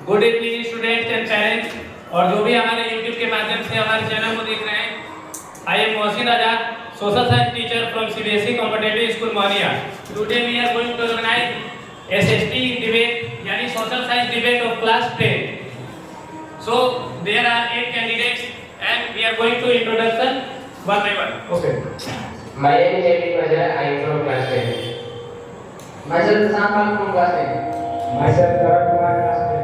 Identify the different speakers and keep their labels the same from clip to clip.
Speaker 1: Good evening students and parents और जो भी हमारे YouTube के माध्यम से हमारे चैनल को देख रहे हैं। I am Mohsin Azad, social science teacher from CBSE competitive school Mohania. Today we are going to organise SST debate यानी social science debate of class 10। So there are 8 candidates and we are going to introduction one by one. Okay.
Speaker 2: My name is Emin Bajar. I am from class 10.
Speaker 3: Myself Sampal from class 10.
Speaker 4: Myself Karan Kumar, class 10.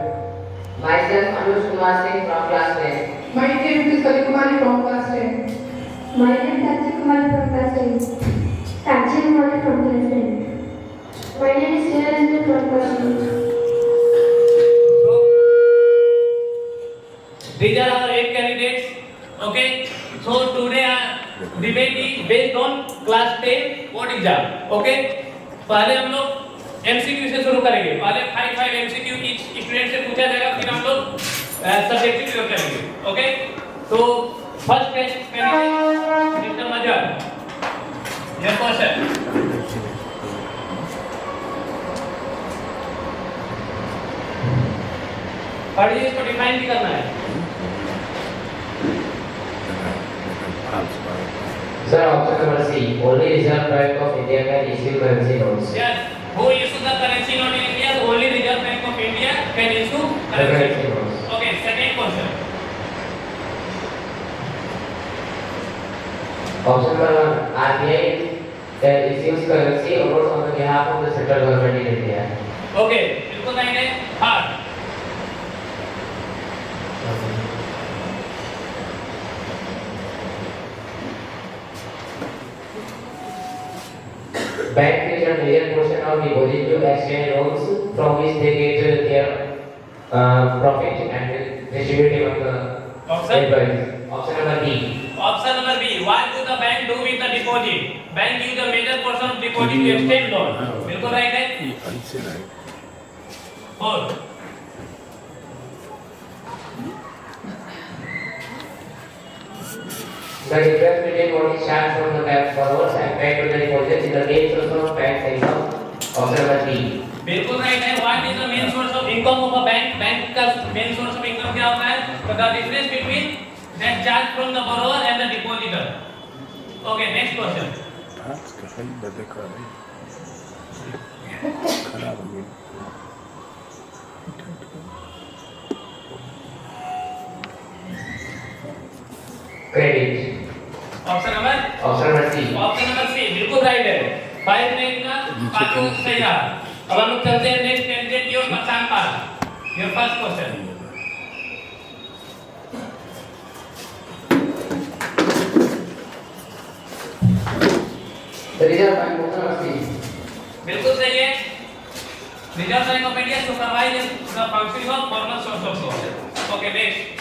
Speaker 3: Myself Anush Kumar Singh from class 10.
Speaker 5: My name is Kali Kumari from class 10.
Speaker 6: My name is Tanchi Kumari from class 10. Tanchi Kumari from class 10. My name is Sneha Ranjan from class 10.
Speaker 1: These are our 8 candidates. Okay. So today our debate is based on class 10 board exam. Okay. पहले हम लोग MCQ से शुरू करेंगे। पहले 5 MCQ each student से पूछा जाएगा, फिर हम लोग सब्जेक्टिव डिस्कस करेंगे। ओके। तो फर्स्ट टेस्ट कैंडिडेट मिस्टर मजर, ये क्वेश्चन पढ़िए, इसको डिफाइन भी करना है।
Speaker 2: Sir, option number C. Only Reserve Bank of India can issue currency notes.
Speaker 1: Yes. Who issues the currency note in India? Only Reserve Bank of India can issue
Speaker 2: Currency
Speaker 1: currency
Speaker 2: notes.
Speaker 1: note. Okay. Second question.
Speaker 2: Option number 1. RBI issues currency notes on the behalf of the central government in India.
Speaker 1: Okay. बिल्कुल सही है। Third.
Speaker 2: Bank is a major portion of deposit to exchange loans from which they get their profit and distribute among the
Speaker 1: Option?
Speaker 2: employees. Option number B.
Speaker 1: Option number B. What do the bank do with the deposit? Bank use a major portion of deposit to exchange loan. बिल्कुल right है। Fourth.
Speaker 2: The difference between what is charged from the bank borrowers and paid to the deposits is the main source of bank's income. Option number D.
Speaker 1: बिल्कुल right है। What is the main source of income of a bank? Bank का main source of income क्या होता है? तो the difference between that charge from the borrower and the depositor. Okay, next question.
Speaker 4: खराब हो गई।
Speaker 2: Credit.
Speaker 1: Option number
Speaker 2: C.
Speaker 1: Option number C बिल्कुल right है। 5 में इतना पांचों सही रहा। अब हम लोग चलते हैं नेक्स्ट कैंडिडेट की ओर, Masan Pal. Your first question.
Speaker 3: The Reserve Bank option number C.
Speaker 1: बिल्कुल सही है। Reserve Bank of India supervise the functioning of formal source of source. Okay, next.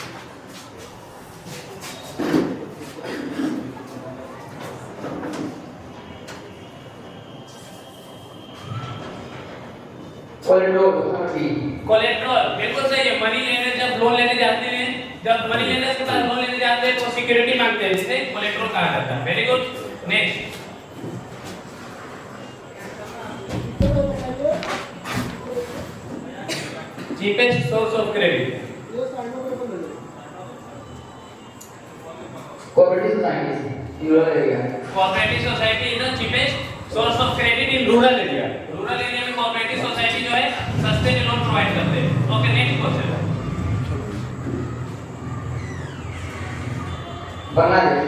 Speaker 3: Collateral option number D.
Speaker 1: Collateral बिल्कुल सही है। मनी लेंडर जब loan लेने जाते हैं, जब मनी लेंडर के पास लोन लेने जाते हैं तो सिक्योरिटी मांगते हैं, जिसे कोलेट्रल कहा जाता है। Very good. Next. Cheapest source of credit.
Speaker 3: Cooperative societies in rural area.
Speaker 1: Cooperative society is the cheapest source of credit in rural area. Rural area में कोऑपरेटिव सोसाइटी जो है सस्ते में लोन प्रोवाइड करते हैं। Okay, next question.
Speaker 3: Bangladesh.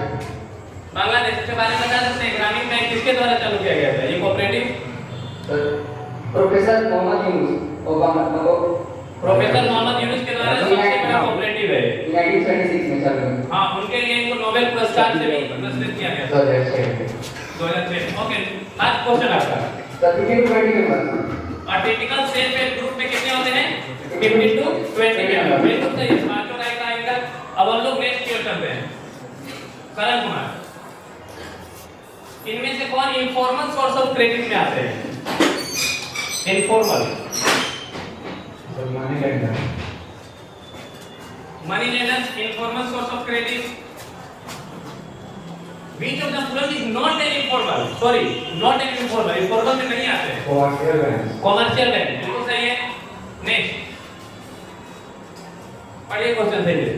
Speaker 1: Bangladesh के बारे में बता सकते हैं? ग्रामीण बैंक किसके द्वारा चालू किया गया था ये cooperative?
Speaker 3: Professor Mohammad Yunus Obama
Speaker 1: professor Mohammad Yunus के द्वारा सबसे बड़ा कोऑपरेटिव है।
Speaker 3: 1976 में चालू हुआ.
Speaker 1: हाँ, उनके लिए इनको नोबेल पुरस्कार से भी पुरस्कृत किया गया था 2006। ओके, लास्ट क्वेश्चन आपका।
Speaker 3: The 15 to 20 members.
Speaker 1: और टिपिकल सेल्फ हेल्प ग्रुप में कितने होते हैं? 15 to 20 मेंबर। बिल्कुल सही है। पांचों राइट आएगा। अब हम लोग नेक्स्ट क्वेश्चन करते हैं। करण कुमार, इनमें से कौन इनफॉर्मल सोर्स ऑफ क्रेडिट में आते हैं? Informal money lenders, informal source of credit. Which of the following is not an informal? Sorry, not an informal. Informal में नहीं आते हैं।
Speaker 4: Commercial bank.
Speaker 1: कॉमर्शियल बैंक बिल्कुल सही है। नेक्स्ट। पढ़िए क्वेश्चन सही है।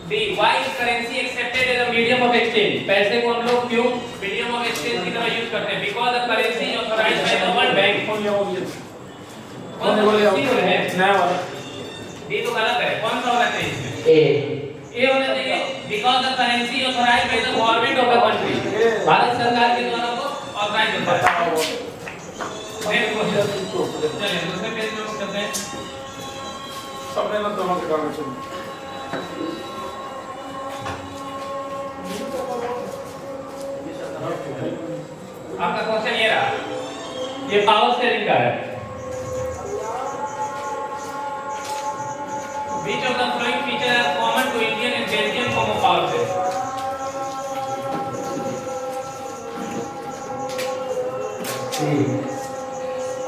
Speaker 1: D why is currency accepted as a medium of exchange? पैसे को हम लोग क्यों मीडियम ऑफ एक्सचेंज की तरह यूज करते हैं? Because the currency is authorised by the world bank. कौन सा बोले है? नया वाला। डी तो गलत है। कौन सा होना चाहिए इसमें? ए होना चाहिए। Because the currency authorised by the government of the country. Bharat सरकार के द्वारा वो ऑथराइज्ड होता है। Next question. चलिए दूसरे पेज पे चलते हैं।
Speaker 4: सबने ना दोनों के काम में
Speaker 1: आपका क्वेश्चन ये रहा, ये पावर शेयरिंग का है। Which of the following features are common to Indian and Belgian form of power sharing?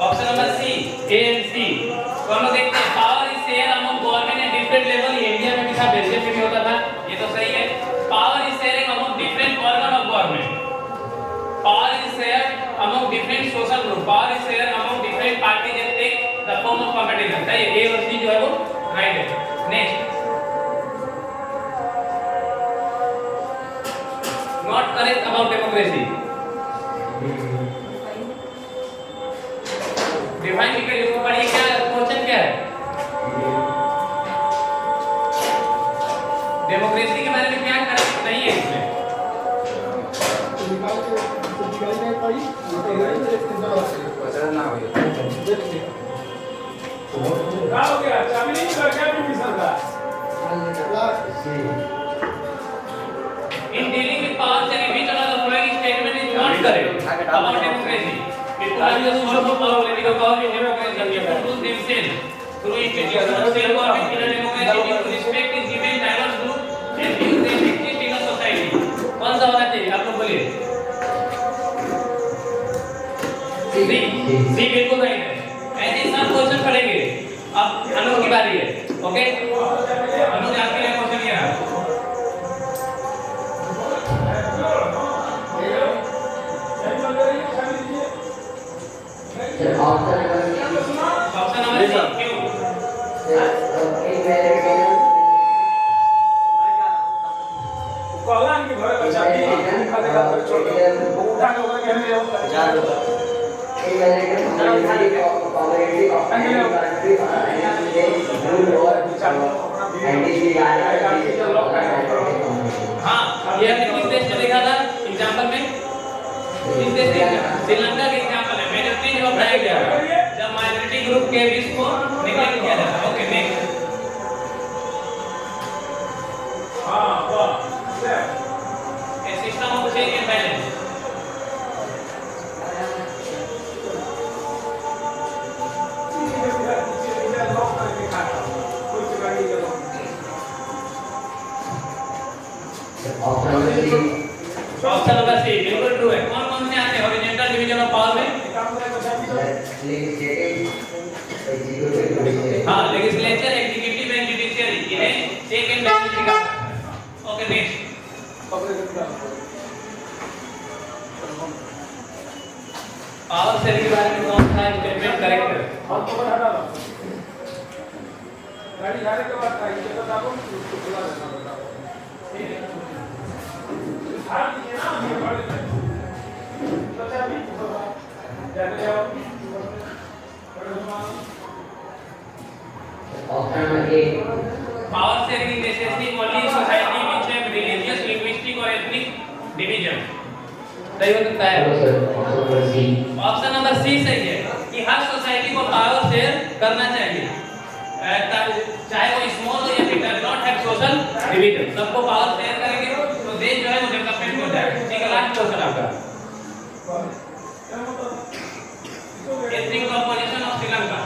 Speaker 1: Option number C, A and C. तो हम लोग देखते हैं power is share among government at different level. India में भी था, बेल्जियम में भी होता था, ये तो सही है। Power is sharing among different organ of government. Power is shared among different social group. Power is shared among different parties that take the form of competition. सही है, A और C जो है वो राइट है। Next, not correct about democracy. Define करके इसको पढ़िए, क्या क्वेश्चन क्या है? डेमोक्रेसी के बारे में क्या करेक्ट नहीं है इसमें?
Speaker 4: क्या हो गया? चाबी नहीं मिला क्या मिशन का?
Speaker 1: In dealing with power sharing, which one of the following statement is not correct about democracy? People are the source of power, political power in democracy. People rule themselves through institutions. Self-government in a democracy due to respect is given diverse group and views that exist in a society. कौन सा होना चाहिए? आप लोग बोलिए। सी बिल्कुल right है। ऐसे सब क्वेश्चन पढ़ेंगे। अब अनुज की बारी है, ओके? अनुज आपके लिए क्वेश्चन ये रहा। ऑप्शन नंबर सी, क्यों?
Speaker 4: कॉलन की घर का चाबी खा देगा तो छोड़ दो। उठा के ऊपर कहने जाओ।
Speaker 1: हाँ, ये हमने किस देश में देखा था एग्जाम्पल में? किस देश में? श्रीलंका के एग्जाम्पल है। मेजॉरिटी जो बनाया गया जब माइनॉरिटी ग्रुप के बीच को निगलेक्ट किया जाता है। Okay, next.
Speaker 4: हाँ, वाह।
Speaker 1: A system of check and balance. Option number C बिल्कुल ट्रू है। कौन कौन से आते हैं हॉरिजॉन्टल डिवीजन ऑफ पावर में? हाँ, लेजिस्लेचर, एग्जीक्यूटिव एंड जुडिशियरी, इन्हें चेक एंड बैलेंस दिखा। Okay, next. पावर शेयरिंग के बारे में कौन सा स्टेटमेंट करेक्ट है?
Speaker 4: गाड़ी जाने के बाद ये तो दाबो उसको खुला रहना पड़ता है। हां, ये ना ये पढ़ लेते हैं। तो चाबी जाते जाओ।
Speaker 1: Power sharing is necessary only in society which have religious, linguistic or ethnic division. सही हो सकता है? ऑप्शन नंबर सी सही है कि हर सोसाइटी को पावर शेयर करना चाहिए, चाहे वो स्मॉल हो या फिर does not have social division. सबको पावर शेयर करेंगे तो देश जो है वो डेवलपमेंट हो जाएगा। ठीक है, लास्ट क्वेश्चन आपका। Ethnic composition of Sri Lanka.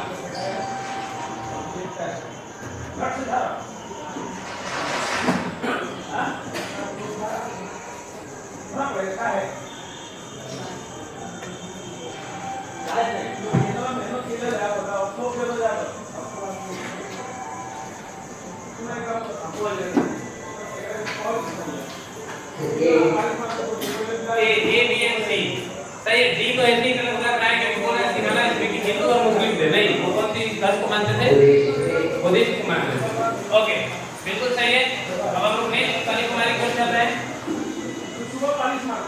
Speaker 1: A, B and C सही है, डी तो ऐसे ही गलत लग रहा है क्योंकि बोल रहे हैं सिंहला स्पीकिंग हिंदू और मुस्लिम थे, नहीं वो कौन सी धर्म को मानते थे? बुद्धिस्ट को मानते थे। ओके बिल्कुल सही है। अब हम लोग नेक्स्ट काली कुमारी को चल रहे हैं।
Speaker 4: सुबह 40 मार्क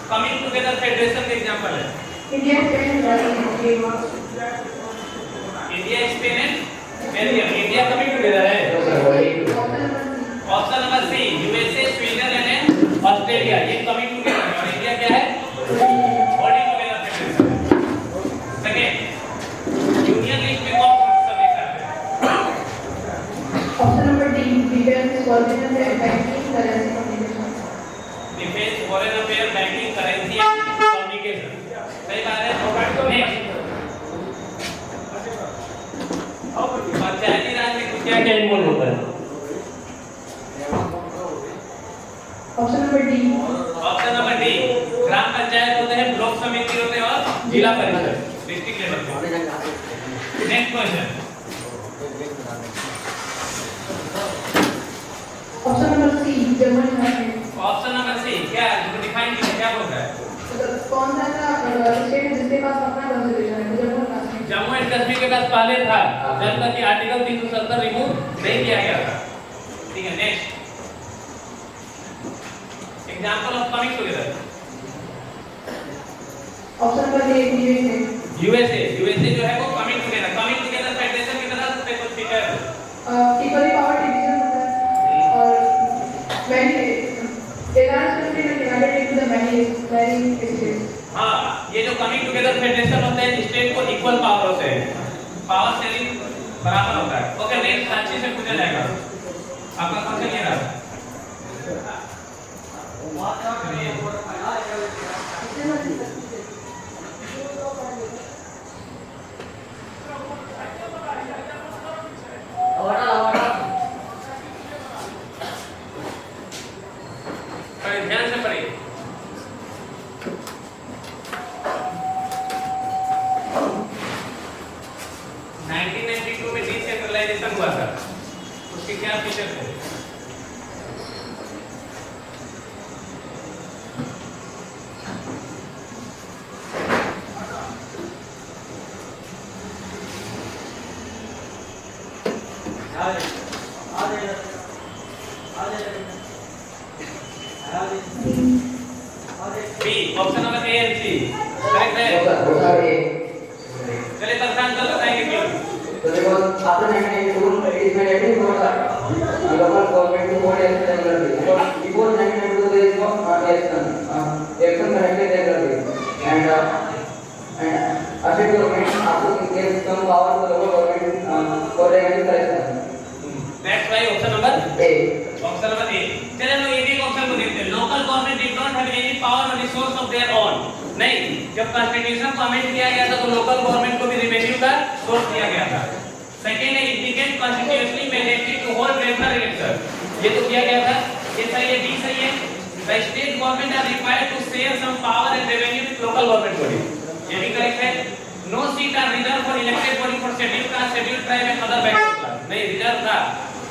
Speaker 1: कमिंग टुगेदर फेडरेशन का एग्जांपल है।
Speaker 5: India, Spain, Belgium,
Speaker 1: India, Spain and Belgium. India coming together है। Option number C USA, Switzerland and Australia, ये कमिंग टुगेदर है। और इंडिया क्या है? Holding together federation. Second, union list में कौन कौन सा लिखा है?
Speaker 5: Option number D, defense, foreign affairs, banking, currency, communication.
Speaker 1: Defence, foreign affair, banking, currency and communication. सही बात है। नेक्स्ट, पंचायती राज में क्या क्या इन्वॉल्व होता है?
Speaker 5: Option number D,
Speaker 1: option number D, gram panchayat होते हैं, ब्लॉक समिति होते हैं और जिला परिषद डिस्ट्रिक्ट लेवल पे। Next question,
Speaker 5: option number C, German government.
Speaker 1: Option number C क्या डिफाइन कीजिए, क्या बोल रहा है?
Speaker 5: कौन सा स्टेट है जिसके पास अपना कॉन्स्टिट्यूशन है? जम्मू एंड कश्मीर।
Speaker 1: जम्मू एंड कश्मीर के पास पहले था, जब तक कि आर्टिकल 370 रिमूव नहीं किया गया था। ठीक है, next example of coming together.
Speaker 5: Option number A,
Speaker 1: USA, USA जो है वो कमिंग टुगेदर फेडरेशन की तरह से कुछ फीचर
Speaker 5: इक्वली पावर डिवीजन होता है और many large country are divided into the many states.
Speaker 1: हाँ, ये जो कमिंग टुगेदर फेडरेशन होते हैं स्टेट को इक्वल पावर होते हैं, पावर शेयरिंग बराबर होता है। ओके नेक्स्ट साक्षी से पूछा जाएगा, आपका क्वेश्चन ये रहा। ध्यान से पढ़िए। 1992 में डिसेंट्रलाइजेशन हुआ था, उसके क्या फीचर थे? B, option number A and C correct है। चलिए परेशान कर बताएंगे क्यों।
Speaker 3: तो देखो after 1992 it is mandatory for the local government to hold election regularly. Before 1992 there is no election conducted regularly and state government after gave some power to the local government for regular election.
Speaker 1: Next भाई option number
Speaker 3: A.
Speaker 1: Option number A. चलिए हम लोग ये भी option को देखते हैं। Local government did not have any power और रिसोर्स ऑफ देयर ओन। नहीं, जब कॉन्स्टिट्यूशन को अमेंड किया गया था तो लोकल गवर्नमेंट को भी रेवेन्यू का सोर्स दिया गया था। सेकंड है, it became constitutionally mandatory to hold regular election, ये तो किया गया था। ये सही है, डी सही है। The state government are required to share some power and revenue with local government body, ये भी करेक्ट है। No seat are reserve for elected body for scheduled caste, scheduled tribe and other backward class, नहीं reserve था।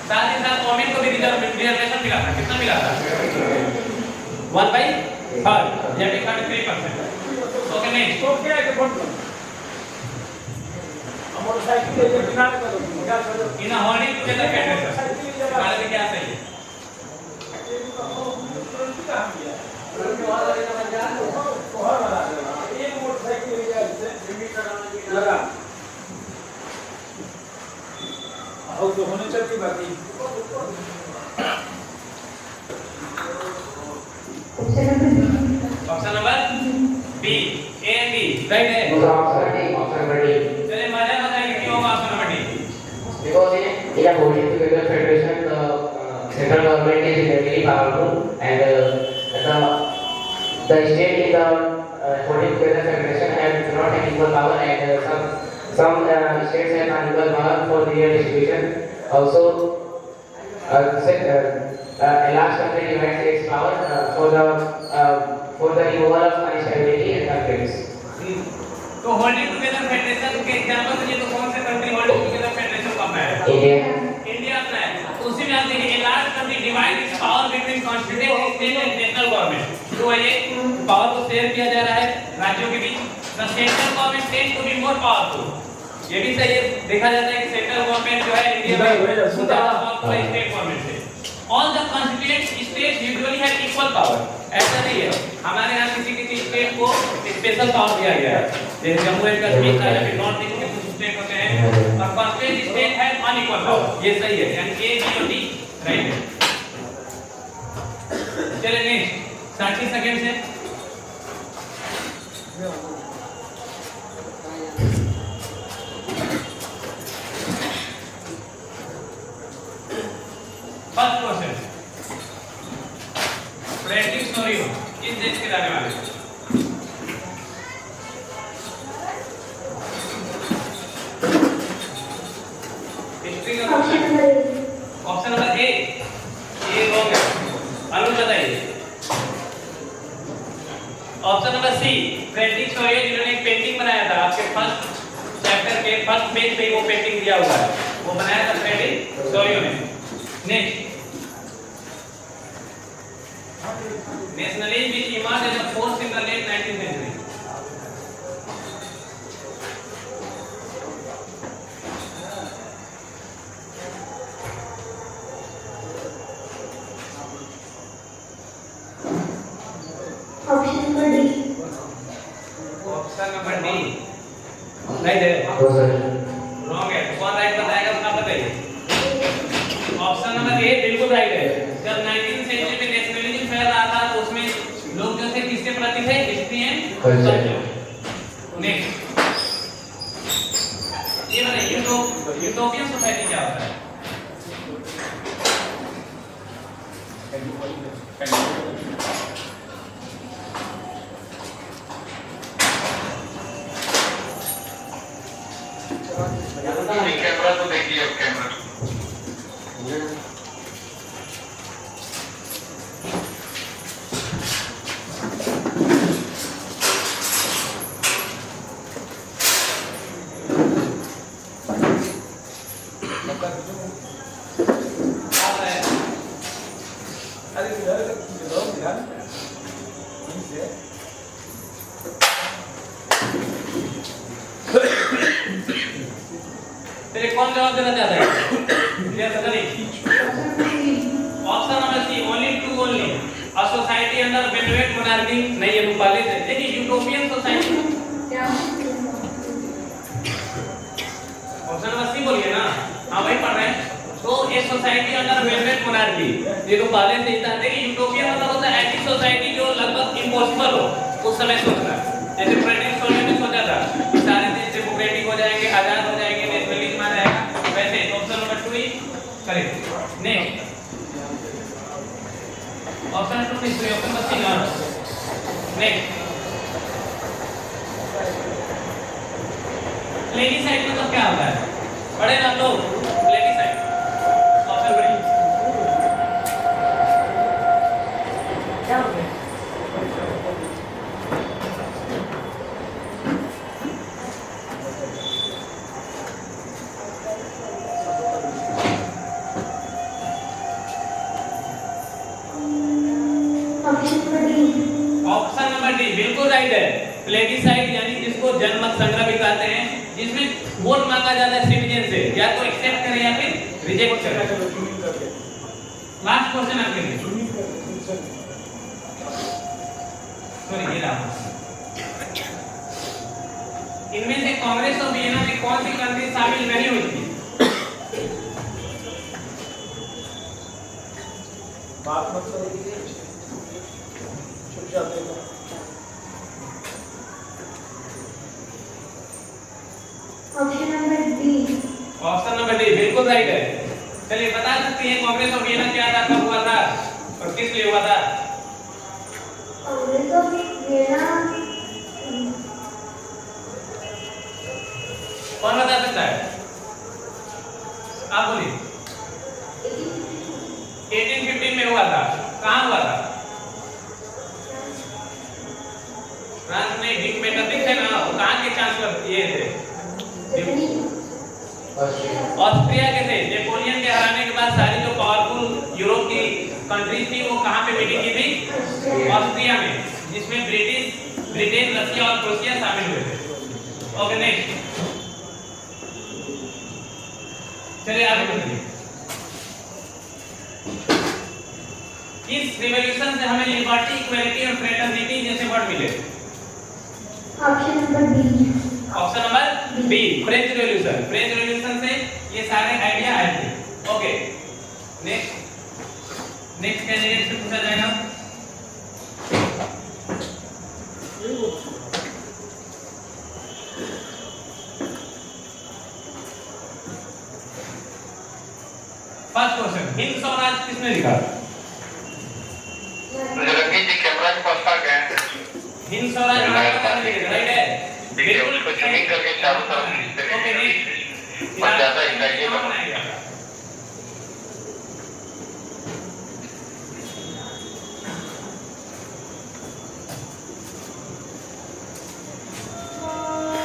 Speaker 1: साथ ही साथ government को भी reservation मिला था, कितना मिला था? 1/3, ये भी 33%। ओके नेक्स्ट,
Speaker 4: तो क्या है कि मोटरसाइकिल के किनारे पर क्या करो
Speaker 1: इन होल्डिंग टुगेदर फेडरेशन बारे में क्या सही है?
Speaker 4: एक मोटरसाइकिल लगा और तो होने चलती बाकी
Speaker 1: option number B, A and D right है।
Speaker 2: option D.
Speaker 1: चलिए मजा बताइए क्यों होगा option number D?
Speaker 2: Because in a holding together federation, the central government is legally powerful, and the state in the holding together federation have not an equal power, and some states have unequal power for their distribution. Also, a large country divides its power for the removal of instability and conflicts.
Speaker 1: तो तो holding together federation के example दीजिए, तो कौन से country holding together federation का है?
Speaker 2: India.
Speaker 1: India अपना है। तो उसी में आप देखिए a large country divide it's power between constituent state and national government. तो ये पावर को शेयर किया जा रहा है राज्यों के बीच। The central government tend to be more powerful. ये भी सही है, देखा जाता है कि सेंट्रल गवर्नमेंट जो है इंडिया में ज्यादा पावरफुल है स्टेट गवर्नमेंट से। All the constituent states usually have equal power. ऐसा नहीं है, हमारे यहाँ किसी स्टेट को स्पेशल पावर दिया गया है, जैसे जम्मू एंड कश्मीर का या नॉर्थ ईस्ट के कुछ स्टेट होते हैं, और constituent state have unequal power. ये सही है, यानी ए बी और डी राइट है। चलिए नेक्स्ट 30 सेकंड से फर्स्ट क्वेश्चन, फ्रेडरिक सोरियो किस देश के रहने वाले हैं? हिस्ट्री का ऑप्शन नंबर ए, ये रॉन्ग है, अनुज बताइए। Option number C, Frederic Sorrieu जिन्होंने एक पेंटिंग बनाया था, आपके फर्स्ट चैप्टर के फर्स्ट पेज पे वो पेंटिंग दिया हुआ है, वो बनाया था फ्रेडरिक सोरियो ने। Next, nationalism which emerged as a force in the late 19th century.
Speaker 6: Option number D.
Speaker 1: Option number D right है,
Speaker 2: No, sir.
Speaker 1: रॉन्ग है। कौन राइट बताएगा उसका बताइए। ऑप्शन नंबर ए बिल्कुल राइट है। जब 19th सेंचुरी में नेशनलिज्म फैल रहा था तो उसमें लोग जो थे किसके प्रति थे? History and culture. नेक्स्ट, ये बताइए यूटोपियन सोसाइटी क्या होता है?
Speaker 7: कैमरा तो देखिए, कैमरा
Speaker 1: चलिए कौन जवाब देना चाहता है? क्लियर था नहीं? Option number C, only to only a society under velvet monarchy. नहीं, ये रूपाली है। देखिए utopian society, option number C बोलिए ना, हाँ वही पढ़ रहे हैं। तो ये सोसाइटी अंडर वेलवेट मोनार्की, ये रूपाली से ही था। देखिए यूटोपियन मतलब होता है ऐसी सोसाइटी जो लगभग इम्पॉसिबल हो उस समय सोचना। जैसे फ्रेडरिक सोरियो ने सोचा था कि सारे देश डेमोक्रेटिक हो जाएंगे, आजाद हो जाएंगे, नेशनलिज्म आ जाएगा, वैसे ऑप्शन नंबर 2 ही correct. Next, option number 2 history, option number 3 next, plebiscite मतलब क्या होता है? पढ़े ना लोग, प्लेबिसाइड ऑप्शन बड़ी क्या होता है? ऑप्शन नंबर डी बिल्कुल राइट है। प्लेबिसाइड यानी जिसको जनमत संग्रह भी कहते हैं, जिसमें वोट मांगा जाता है सिटीजन से, या तो एक्सेप्ट करें या फिर रिजेक्ट करें। लास्ट क्वेश्चन आपके लिए, सॉरी ये रहा। इनमें से कांग्रेस और वियना में कौन सी कंट्री शामिल नहीं हुई थी?
Speaker 4: बात मत करो, चुपचाप देखो।
Speaker 6: Option number D.
Speaker 1: Option number D बिल्कुल राइट है। चलिए बता सकती हैं कांग्रेस और वियना क्या था, कब हुआ था और किस लिए हुआ था?
Speaker 6: कांग्रेस और वियना,
Speaker 1: कौन बता सकता है? आप बोलिए। 1815 में हुआ था। कहाँ हुआ था? फ्रांस में। डिक मेटरनिक है ना, वो कहाँ के के चांसलर ये थे?
Speaker 2: ऑस्ट्रिया।
Speaker 1: ऑस्ट्रिया के थे। नेपोलियन के हराने के बाद सारी जो पावरफुल यूरोप की कंट्रीज थी वो कहाँ पे मीटिंग की थी? ऑस्ट्रिया में, जिसमें ब्रिटेन, रशिया और क्रोएशिया शामिल हुए थे। ओके नेक्स्ट, चलिए आगे बढ़िए। इस रिवॉल्यूशन से हमें लिबर्टी, इक्वालिटी और फ्रेटर्निटी जैसे वर्ड मिले।
Speaker 6: Option number B.
Speaker 1: Option number B, French revolution. French revolution से ये सारे आइडिया आए थे। ओके नेक्स्ट कैंडिडेट से पूछा जाएगा। फर्स्ट क्वेश्चन, हिंद स्वराज किसने लिखा?
Speaker 7: रवि जी कैमरा के पास आ गए।
Speaker 1: हिंद स्वराज राइट है,
Speaker 7: देखिए उसको जमीन करके चारों तरफ खींचते
Speaker 1: ओके
Speaker 7: रहिए
Speaker 1: नेक्स्ट,
Speaker 7: और ज्यादा हिलाइए मत।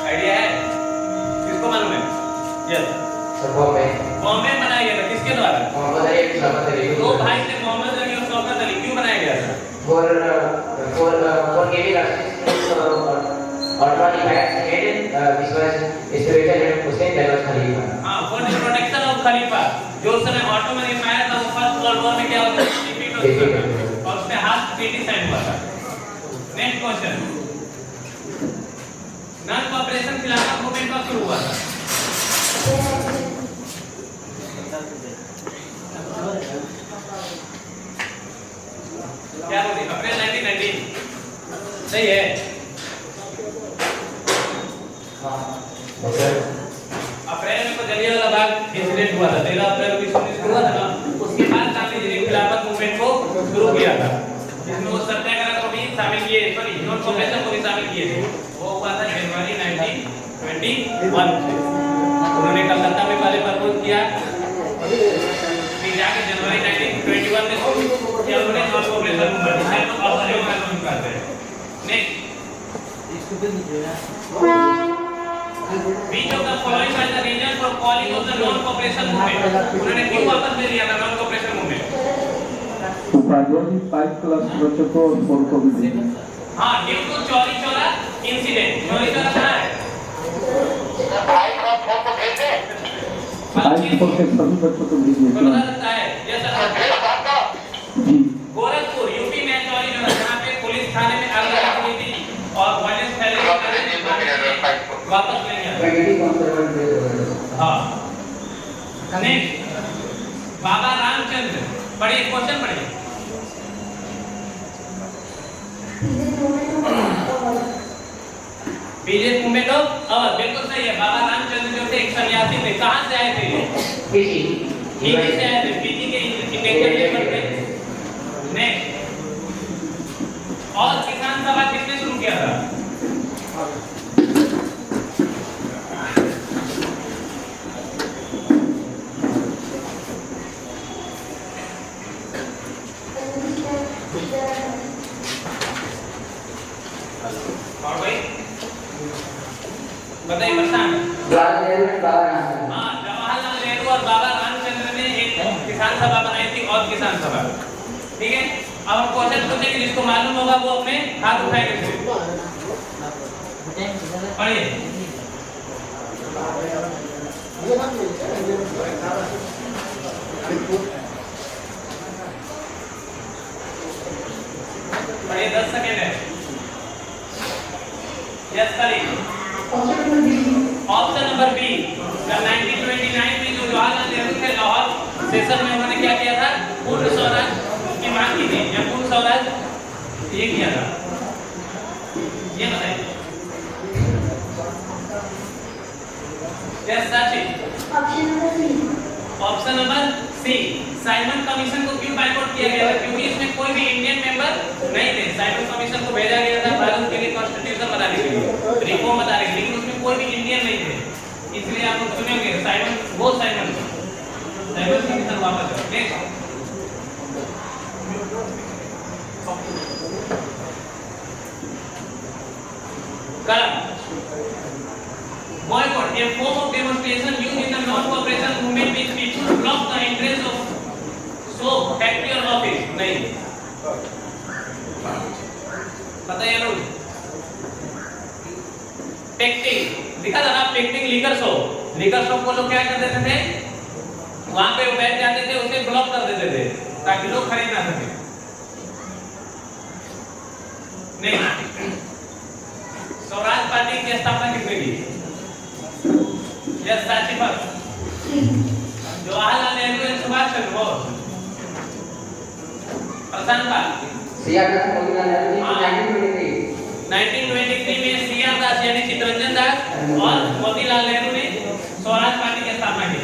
Speaker 1: आइडिया है? किसको मालूम है? यस,
Speaker 2: बॉम्बे।
Speaker 1: बॉम्बे बनाया गया था किसके द्वारा?
Speaker 2: मोहम्मद अली, शौकत अली।
Speaker 1: दो भाई थे, मोहम्मद अली और शौकत अली। क्यों बनाया गया था?
Speaker 2: for giving assistance or for the facts made, this was instituted in Hussein, that was Khalifa.
Speaker 1: हाँ, for the protection of खलीफा। जो उस समय ऑटोमन एम्पायर था वो फर्स्ट वर्ल्ड वॉर में क्या होता था? डिफीट होता था और उसमें हाफ ट्रीटी साइन हुआ था। नेक्स्ट क्वेश्चन, नॉन कोऑपरेशन खिलाफत मूवमेंट कब शुरू हुआ था? क्या बोलते? अप्रैल 1919 सही है। अप्रैल में तो जलियांवाला बाग इंसिडेंट हुआ था, 13 अप्रैल 1919 को हुआ था ना। उसके बाद गांधी जी ने खिलाफत मूवमेंट को शुरू किया था, जिसमें वो सत्याग्रह को भी शामिल किए, सॉरी नॉन कोऑपरेशन को भी शामिल किए थे। वो हुआ था जनवरी 1921 से। उन्होंने कलकत्ता में पहले प्रपोज किया, फिर जाके जनवरी 1921 में शुरू किया उन्होंने नॉन कोऑपरेशन मूवमेंट, जिसे हम ऑस्ट्रिया का नाम कहते हैं। Next, Which of the following are the reason for calling of the non-cooperation movement? उन्होंने क्यों वापस ले लिया था non-cooperation movement?
Speaker 8: उपाध्याय 5 क्लास बच्चों को फॉर कोविड।
Speaker 1: हाँ, due to Chauri Chaura incident. Chauri Chaura कहाँ है?
Speaker 7: भाई का फोटो भेजे।
Speaker 8: आज फोर के सभी बच्चों को भेजिए।
Speaker 1: बता सकता है? Yes sir.
Speaker 8: जी।
Speaker 1: गोरखपुर यूपी में चौरी चौरा, जहाँ पे पुलिस थाने में आग लगा दी थी और वायलेंस फैले वापस ले लिया।
Speaker 3: ट्रेजेडी कॉन्सर्वेंट।
Speaker 1: हाँ नेक्स्ट, बाबा रामचंद्र। पढ़िए क्वेश्चन पढ़िए। पीजे मूवमेंट ऑफ अवर, बिल्कुल सही है। बाबा रामचंद्र जो थे एक सन्यासी थे। कहाँ से आए थे ये? हिंदी से आए थे, पीजी के इंडियन लेबर थे। नेक्स्ट, और किसान सभा किसने शुरू किया था? और भाई बताइए प्रशांत।
Speaker 3: जवाहरलाल नेहरू एंड बाबा रामचंद्र।
Speaker 1: हाँ, जवाहरलाल नेहरू और बाबा रामचंद्र ने एक किसान सभा बनाई थी, और किसान सभा। ठीक है, अब हम क्वेश्चन पूछेंगे, जिसको मालूम होगा वो अपने हाथ उठाएंगे। पढ़िए। पढ़िए, 10 सेकेंड है। यस करिए।
Speaker 5: Option number B.
Speaker 1: Option number B, 1929 में जो जवाहरलाल नेहरू थे, लाहौर सेशन में उन्होंने क्या किया था? पूर्ण स्वराज की मांग की थी, या पूर्ण स्वराज ये किया था, ये बताइए। Yes Sachi.
Speaker 6: Option number C.
Speaker 1: Option number C, Simon commission को क्यों बाइकआउट किया गया था? क्योंकि इसमें कोई भी इंडियन मेंबर नहीं थे। साइमन कमीशन को भेजा गया था भारत के लिए कॉन्स्टिट्यूशन बनाने के लिए, रिफॉर्म बताने के लिए, लेकिन उसमें कोई भी इंडियन नहीं थे। इसलिए आप लोग सुनेंगे साइमन, वो साइमन कमीशन वापस है। नेक्स्ट, कलम boycott, a form of demonstration used in the non-cooperation movement which people block the entrance of soap factory or office. नहीं पता है लोग पेक्टिंग दिखा था ना, पेक्टिंग लीकर शॉप को लोग क्या कर देते थे, वहां पे वो बैठ जाते थे, उसे ब्लॉक कर देते थे ताकि लोग खरीद ना सके। नहीं, स्वराज पार्टी की स्थापना किसने की? यस, साची पर जवाहरलाल नेहरू एंड सुभाष चंद्र बोस। प्रशांत पाल
Speaker 3: सीआर दास मोतीलाल नेहरू जी
Speaker 1: 1923 में सीआर दास यानी चित्तरंजन दास और मोतीलाल नेहरू ने स्वराज पार्टी की स्थापना की।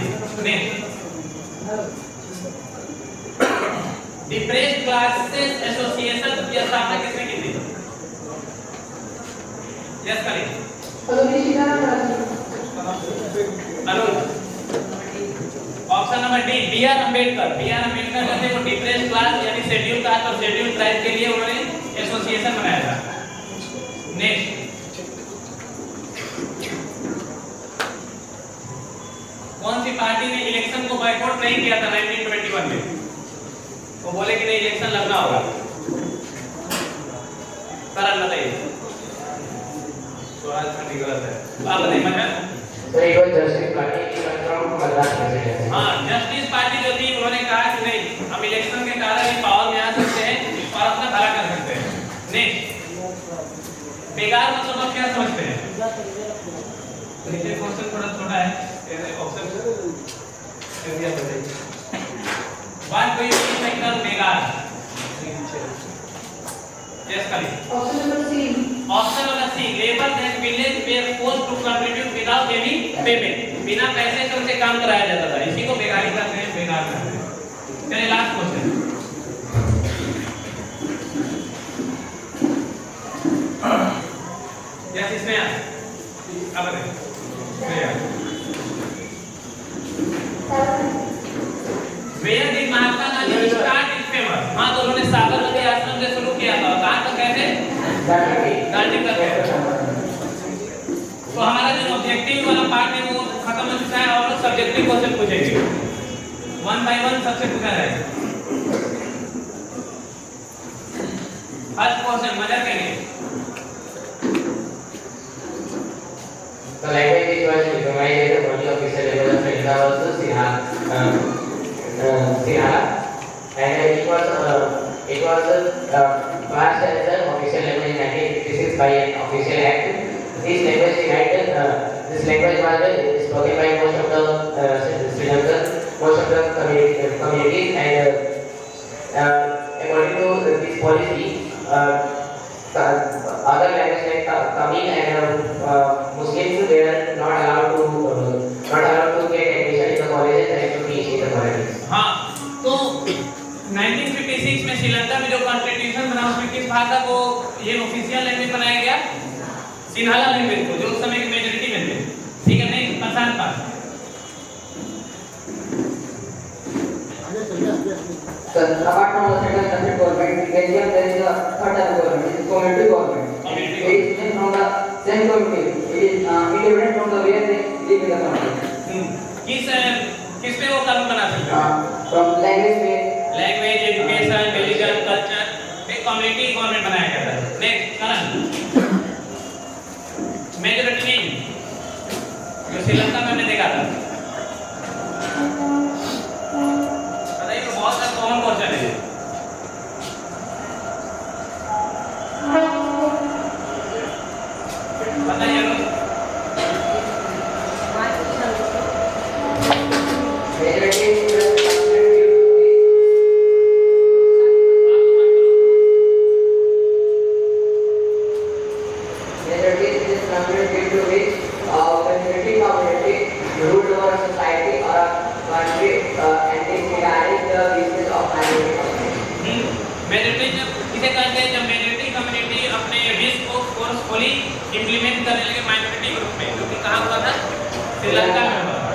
Speaker 1: डिप्रेस्ड क्लासेस एसोसिएशन की स्थापना किसने की थी? यस करें Arun. Option number D B R Ambedkar जो थे वो डिप्रेस्ड क्लास यानी शेड्यूल कास्ट और शेड्यूल ट्राइब के लिए उन्होंने एसोसिएशन बनाया था। नेक्स्ट, कौन सी पार्टी ने इलेक्शन को बॉयकॉट नहीं किया था 1921 में? वो बोले कि नहीं इलेक्शन लड़ना होगा। करण बताइए। स्वराज पार्टी गलत है, आप बताइए। मतलब
Speaker 2: So it was Justice Party from Madras President.
Speaker 1: हाँ, जस्टिस पार्टी जो थी उन्होंने कहा कि नहीं हम इलेक्शन के कारण ही पावर में आ सकते हैं और अपना भला कर सकते हैं। नेक्स्ट, बेकार मतलब आप क्या समझते हैं? नीचे क्वेश्चन थोड़ा छोटा है, ऑप्शन एरिया बताइए। What do you think of begar? Yes करें।
Speaker 5: Option number C.
Speaker 1: Option number C, labour that village were forced to contribute without any payment, बिना पैसे से उनसे काम कराया जाता था, इसी को बेकारी कहते हैं, बेकार कहते हैं। चलिए लास्ट क्वेश्चन। यस इसमें अब बताइए। Where did Mahatma Gandhi start is famous? हाँ, तो उन्होंने साबरमती आश्रम से शुरू किया था। कहाँ तक गए थे? दांडी तक गए थे। तो हमारा जो ऑब्जेक्टिव वाला पार्ट है वो खत्म हो चुका है और लोग सब्जेक्टिव क्वेश्चन पूछेंगे, 1 बाय 1 सबसे पूछा जाएगा। फर्स्ट क्वेश्चन मजा करेंगे।
Speaker 2: The language which was recognized as the only official language of India was the Sinhala, and it was passed as an official language in 1956 by an official act. This language was spoken by most of the Sri Lankan, most of the communities, and according to this policy, other languages like Tamil and Muslims were not allowed to get admission in the colleges and to teach in the colleges.
Speaker 1: हाँ, तो 1956 में श्रीलंका में जो constitution बना उसमें किस भाषा को ये ऑफिशियल लैंग्वेज बनाया गया? सिन्हाला लैंग्वेज को, जो उस समय की मेजॉरिटी में थे। ठीक है, नहीं आसान बात।
Speaker 3: So apart from the central government, in Belgium there is a third type of government, it is community government.
Speaker 1: Community
Speaker 3: It is made from the same community. It is independent from the where they live in the country.
Speaker 1: किस पे वो कानून बना सकते हैं?
Speaker 3: From language में
Speaker 1: language, education, religion, culture, एक community government बनाया गया था। नेक्स्ट करण, मेजॉरिटी नहीं जो श्रीलंका में हमने देखा था। बताइए, तो बहुत सारा कॉमन क्वेश्चन है। बताइए लोग। इंप्लीमेंट करने लगे माइनॉरिटी ग्रुप में, जो कि कहाँ हुआ था? श्रीलंका में हुआ था।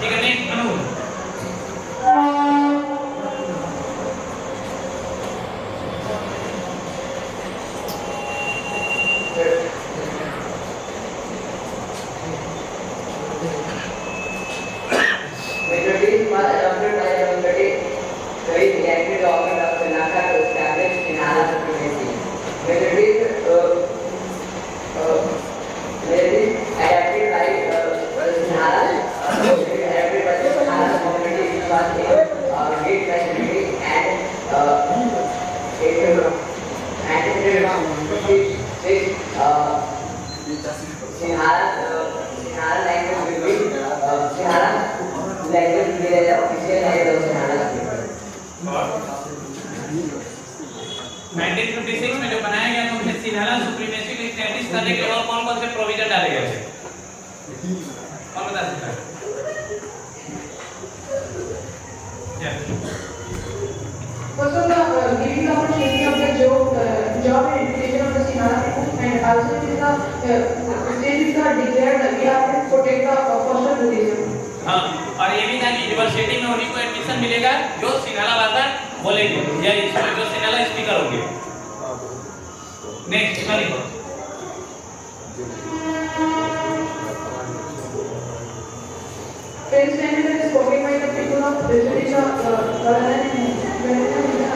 Speaker 1: ठीक है, next Anu.
Speaker 3: adapted like Sinhala, adapted by the Sinhala community, which was a great nationality and Sinhala language will be Sinhala language will be the official language of Sinhala people.
Speaker 1: 1956 में जो बनाया गया था उसमें सिन्हाला सुप्रीमेसी को establish करने के लिए और कौन-कौन से प्रोविजन डाले गए थे? कौन बता सकता है?
Speaker 5: Also the giving the opportunity of the job and education of the Sinhala people, and also it is the state is the declared that we have to protect the coastal Buddhism.
Speaker 1: हाँ, और ये भी था कि university में उन्हीं को admission मिलेगा जो सिन्हाला भाषा बोलेंगे या इसमें जो सिन्हाला स्पीकर होंगे। नेक्स्ट वाली
Speaker 5: French language is spoken by the people of British Guiana and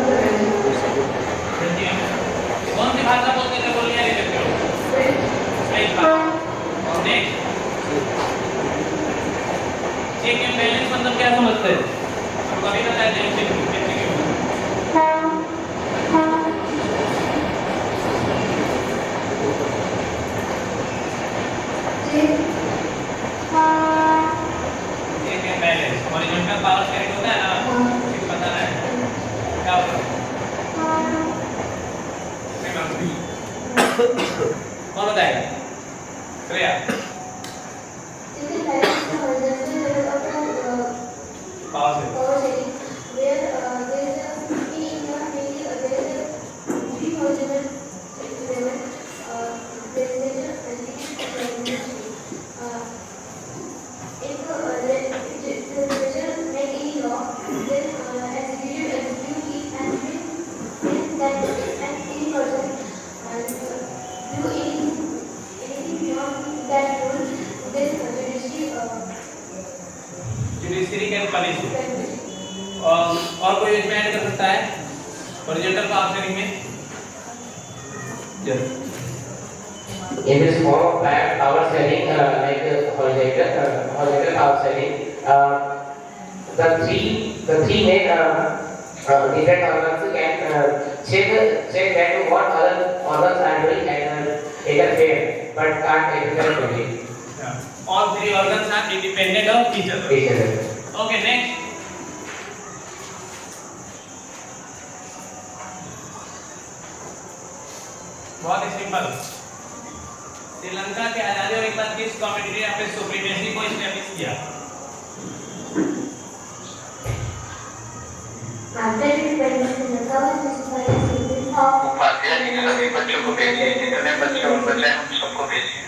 Speaker 5: other languages.
Speaker 1: कौन सी भाषा बोलते थे बोलिए नहीं सकते हो?
Speaker 5: French.
Speaker 1: फ्रेंच भाषा। नेक्स्ट चेक एंड बैलेंस मतलब क्या समझते हैं? कभी बताया जाए check balance horizontal power sharing होता है ना, पता है क्या होता है? कौन बताएगा? Shreya power sharing judiciary can punish और कोई इसमें ऐड कर सकता है हॉरिजॉन्टल पावर शेयरिंग में?
Speaker 2: In this form of power sharing, like horizontal power sharing, the three main different organs can check that what other organs are doing and interfere, but can't interfere with it.
Speaker 1: All three organs are independent of each other. Okay, next. बहुत ही simple. Sri Lanka के आजादी और एक बार किस community ने अपने supremacy को establish किया?
Speaker 7: उपाध्याय जी सभी बच्चों को भेजिए, जितने बच्चे और बच्चे हैं उन सबको भेजिए।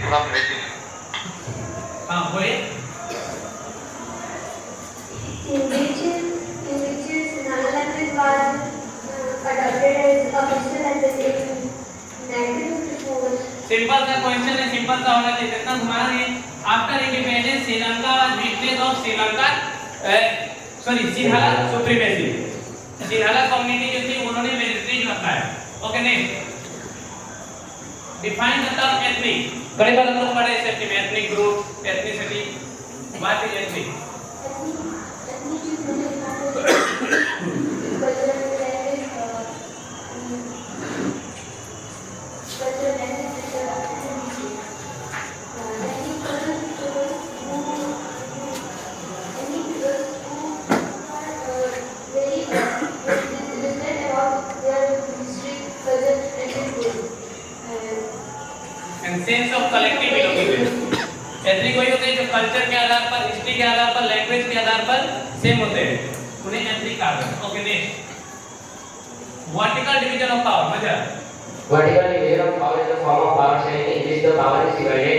Speaker 7: तुरंत भेजिए।
Speaker 1: हाँ बोलिए। सिंपल सा क्वेश्चन है, सिंपल सा होना चाहिए, जितना घुमाना नहीं। After independence Sri Lanka was witness of Sri Lanka Sinhala supremacy. Sinhala community जो थी उन्होंने मेजिस्ट्रेट रखाया। Okay next, define the term ethnic. कई बार हम लोग पढ़े सेफ्टी में ethnic group, ethnicity, what is ethnic? Sense of collective belonging. Ethnic वही होते हैं जो कल्चर के आधार पर, हिस्ट्री के आधार पर, लैंग्वेज के आधार पर सेम होते हैं, उन्हें एथनिक कहा जाता है। Okay next, vertical division of power. मजा
Speaker 2: Vertical division of power is a form of power sharing in which the power is divided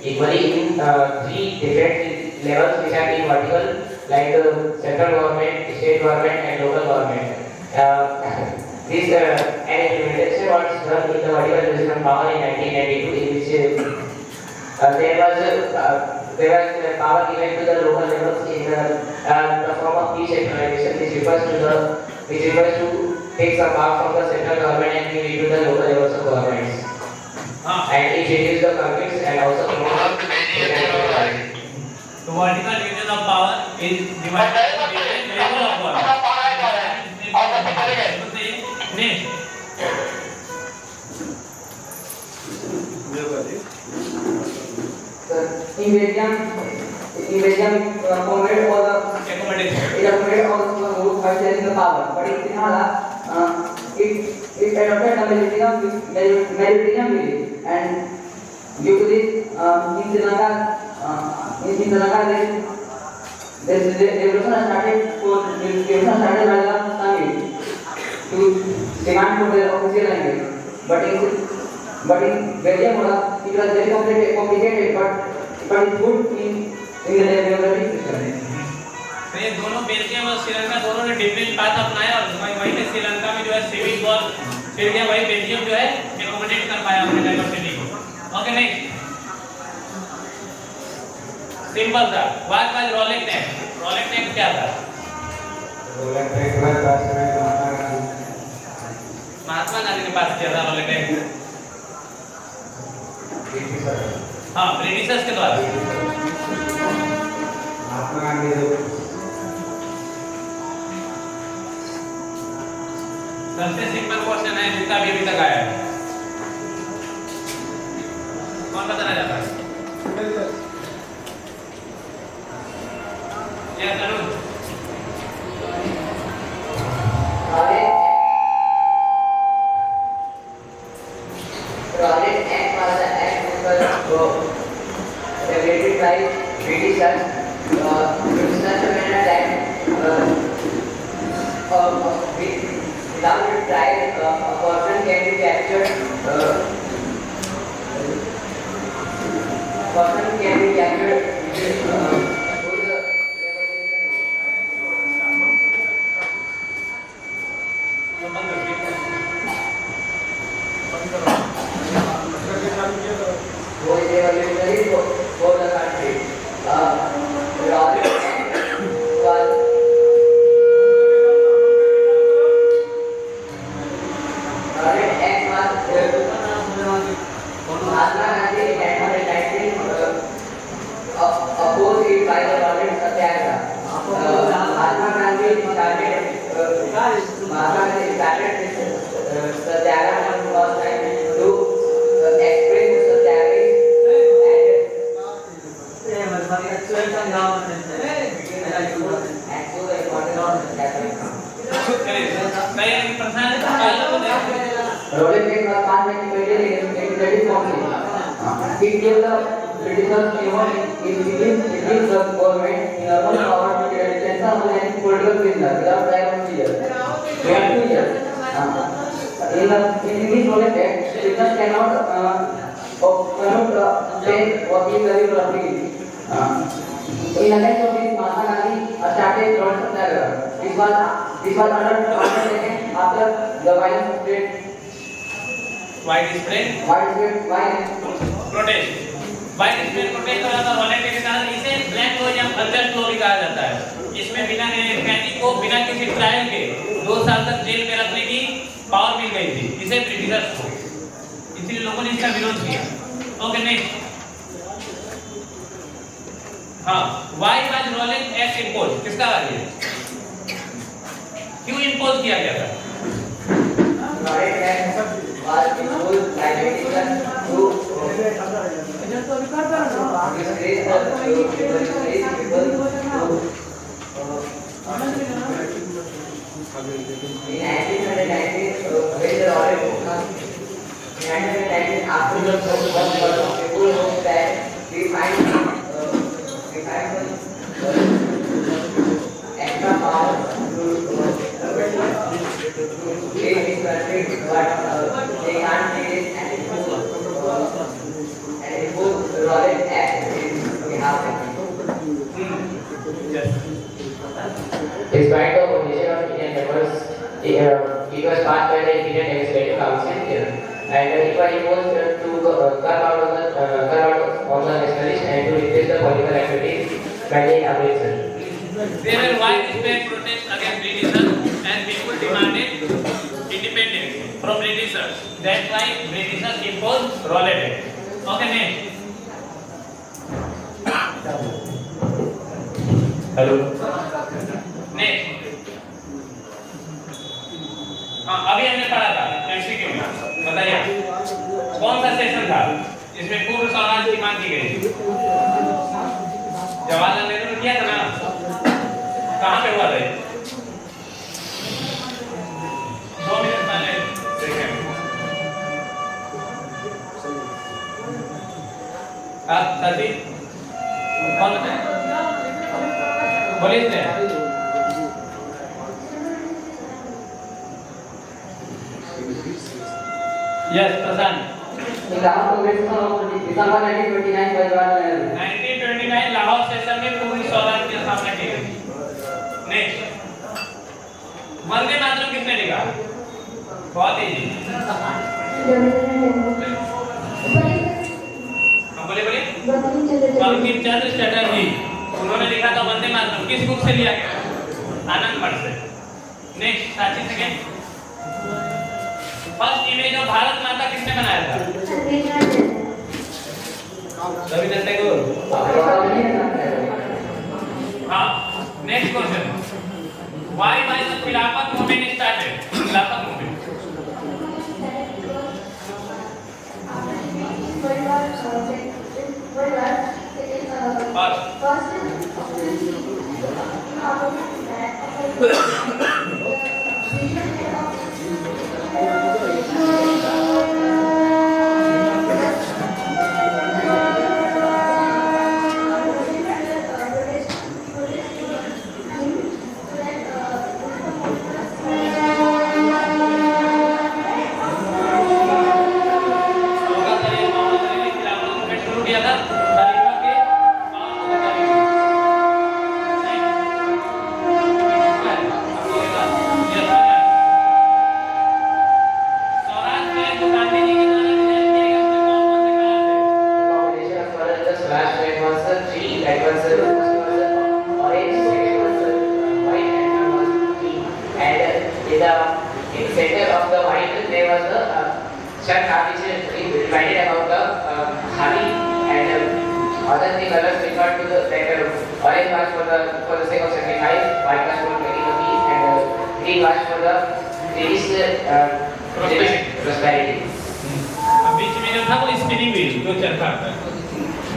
Speaker 2: equally in three different levels which are in vertical, like central government, state government, and local government. This an implementation was done in the vertical division of power in 1992, in which there was power given to the local levels in the form of peace exploration, which refers to take some power from the central government and give it to the local levels of governments. And it reduces the conflicts and also promotes the
Speaker 1: So vertical division of power is divided into different level of power. Next.
Speaker 3: In Belgium, accommodate all the group by sharing the power. But in Sinhala, it adopted the Mediterranean village, and due to this, in Sri Lanka, this revolution started by the Sanghi to demand for their official language. But in Belgium, it was very complicated, but it's good in the democratic system.
Speaker 1: तो ये दोनों Belgium और श्रीलंका दोनों ने different path अपनाया और वहीं पे श्रीलंका में जो है सिविल वॉर फिर गया, वही बेल्जियम जो है एकोमोडेट कर पाया अपने डाइवर्सिटी को. Okay next. सिंपल था. What was Rowlatt act? Rowlatt act क्या था? महात्मा गांधी ने पास किया था रोलेट एक्ट. हाँ, ब्रिटिशर्स के द्वारा.
Speaker 2: महात्मा गांधी
Speaker 1: सबसे सिंपल क्वेश्चन है जिसका अभी तक आया है. कौन बताना चाहता है? क्या करूं?
Speaker 3: Rolling Act was an act which was regulated by Britishers. Britishers amended that without a trial, a person can be captured. Person can be captured. Who is revolutionary for the country. Rolling Act was Mahatma Gandhi and opposed it by the Rolling Satyagraha. Mahatma Gandhi started this Satyagraha for the first time to express the Rolling Act was passed in 1920. It gave the Britishers it gives the government enormous power to create tension and political prisoners without trial or trial. We have 2 years. In this Rolling Act, prisoners cannot say what is very roughly. In against of this, Mahatma Gandhi started Rolling Satyagraha. This was undertaken after the violence spread.
Speaker 1: Widespread
Speaker 3: Protest.
Speaker 1: Widespread protest हो जाता है roulette के कारण. इसे black लो या unjust लो भी कहा जाता है. इसमें बिना कैदी को बिना किसी ट्रायल के 2 साल तक जेल में रखने की पावर मिल गई थी इसे ब्रिटिशर्स को. इसलिए लोगों ने इसका विरोध किया. Okay next. हाँ, why was Rowlatt Act impose? किसका वाज ये? क्यों इंपोज किया गया था?
Speaker 3: Rolling Act was imposed by Britishers to disgrace in 1919, when the Rolling after the people hope that we find extra power to take this country, but they can't take it and impose the Rolling Act in behalf of
Speaker 2: Despite the opposition of Indian members, it was passed by the Indian Legislative Council, and it was imposed to curb out of the nationalists and to replace the political activities by the abolition.
Speaker 1: There were widespread protests against Britishers and people demanded independence from Britishers. That's why Britishers imposed royalty. Okay, next. Hello. Next. अभी हमने पढ़ा था MCQ में, बताइए कौन सा session था इसमें पूर्व स्वराज की मांग की गई थी? जवाहरलाल नेहरू ने किया था ना? कहाँ पे हुआ था ये? 2 मिनट पहले सेकंड। साथी कौन बताए? बोलिए sir. Yes, Prasan.
Speaker 3: The Lahore Congress of December 1929 by Jawaharlal Nehru.
Speaker 1: 1929 Lahore session में पूर्व स्वराज की स्थापना की गई। नेक्स्ट, वंदे मातरम किसने लिखा? बहुत ही बोले बंकिम चंद्र चटर्जी, उन्होंने लिखा था वंदे मातरम। किस बुक से लिया गया? आनंद मठ से। नेक्स्ट, साथी second. First image of Bharat माता किसने बनाया था? रविंद्रनाथ टैगोर। हाँ, next question. Why was the खिलाफत मूवमेंट स्टार्टेड? खिलाफत मूवमेंट।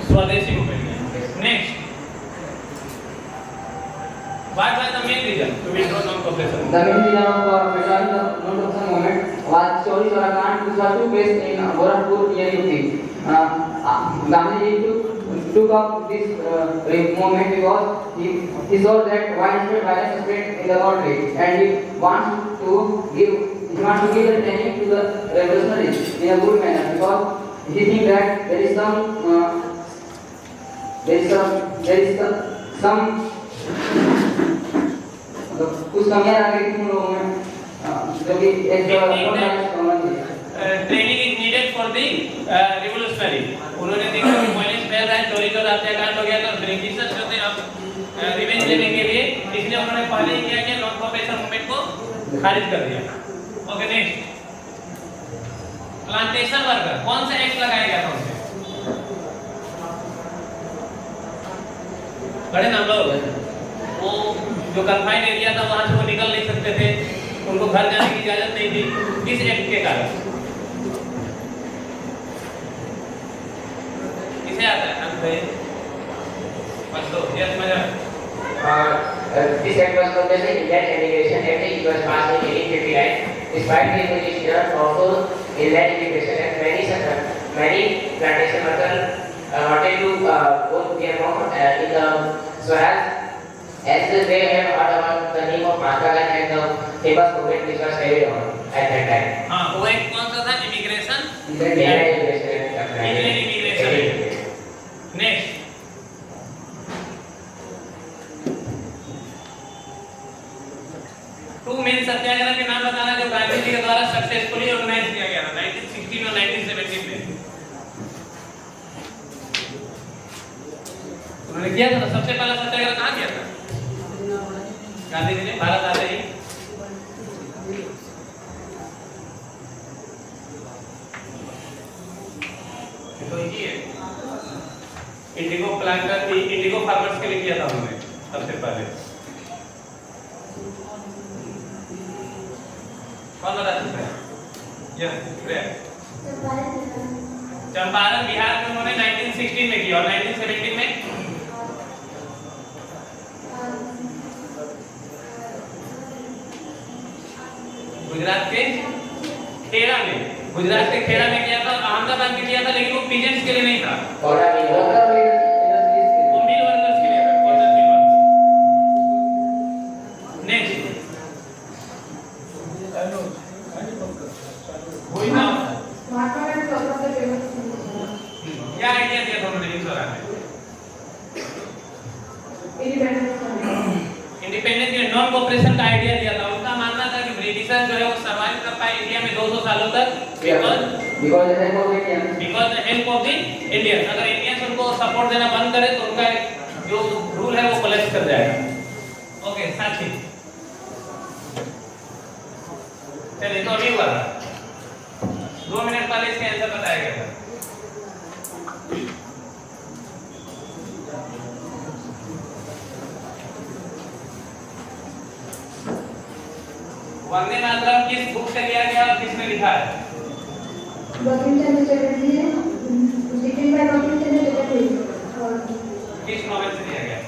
Speaker 1: स्वदेशी movement. Next, what was the main reason to withdraw non-cooperation?
Speaker 3: The main reason of withdrawing the non-cooperation movement was Chauri Chaura Kand, which was took place in Gorakhpur near UP. Gandhiji took up this movement because he saw that widespread violence spread in the country, and he wants to give the training to the revolutionaries in a good manner, because he thinks that there is some कुछ कमियां आ गई थी उन लोगों में, जो कि एक
Speaker 1: training is needed for the revolutionary. उन्होंने देखा कि वायलेंस फैल रहा है, चोरी चोर हत्याकांड हो गया, तो ब्रिटिशर्स जो थे अब रिवेंज लेने के लिए, इसलिए उन्होंने पहले ही किया कि नॉन कॉपरेशन मूवमेंट को खारिज कर दिया। ओके, नेक्स्ट, प्लांटेशन वर्कर, कौन सा एक्ट लगाया गया था उनसे? बड़े नाम लोग, वो जो कन्फाइंड एरिया था वहां से वो निकल नहीं सकते थे, उनको घर जाने की इजाजत नहीं थी। किस एक्ट के कारण? किसे आता है? बस तो यस मजा।
Speaker 2: This act was known as the Inland Immigration Act. It was passed in 1859. Despite the initiation of inland immigration Act, many plantation workers wanted to go to their home in the Swaraj, as they have heard about the name of Mahatma Gandhi and the famous movement which was carried on at that time.
Speaker 1: हाँ, वो एक कौन सा था? Immigration,
Speaker 2: Inland Immigration Act.
Speaker 1: Indian immigration. Next, two main satyagraha के नाम बताना जो गांधी जी के द्वारा सक्सेसफुली ऑर्गेनाइज किया गया था 1916 और 1917 में। उन्होंने किया था, सबसे पहला सत्याग्रह कहाँ किया था? गांधी जी ने भारत आते ही ही है। इंडिगो प्लांटर इंडिगो फार्मर्स के लिए किया था उन्होंने सबसे पहले। कौन बता सकता है? यस, चंपारण बिहार में उन्होंने 1916 में किया और 1917 में गुजरात के खेड़ा में किया था, अहमदाबाद में किया था, लेकिन वो पीजेंट्स के लिए नहीं था,
Speaker 2: Kota Mill.
Speaker 1: वो मिल वर्कर्स के लिए था, कॉटन मिल वर्कर्स। नेक्स्ट वही ना,
Speaker 5: Mahatma Gandhi was one of the famous
Speaker 1: क्या आइडिया दिया था उन्होंने 1912 में? इंडिपेंडेंस या नॉन कोऑपरेशन का आइडिया दिया था। उनका मानना था कि ब्रिटिशर जो है वो सर्वाइव कर पाए इंडिया में 200 सालों तक
Speaker 3: because the help of Indians.
Speaker 1: Because the help of the Indians. अगर इंडियंस उनको सपोर्ट देना बंद करे तो उनका जो रूल है वो कोलैप्स कर जाएगा। ओके, साथी चलिए, तो अभी हुआ था 2 मिनट पहले इसका आंसर बताया गया था। वंदे मातरम किस बुक से लिया गया और किसने लिखा है?
Speaker 6: बंकिम चंद्र चटर्जी है, रिटन बाय बंकिम चंद्र चटर्जी। और
Speaker 1: किस नॉवेल से लिया गया?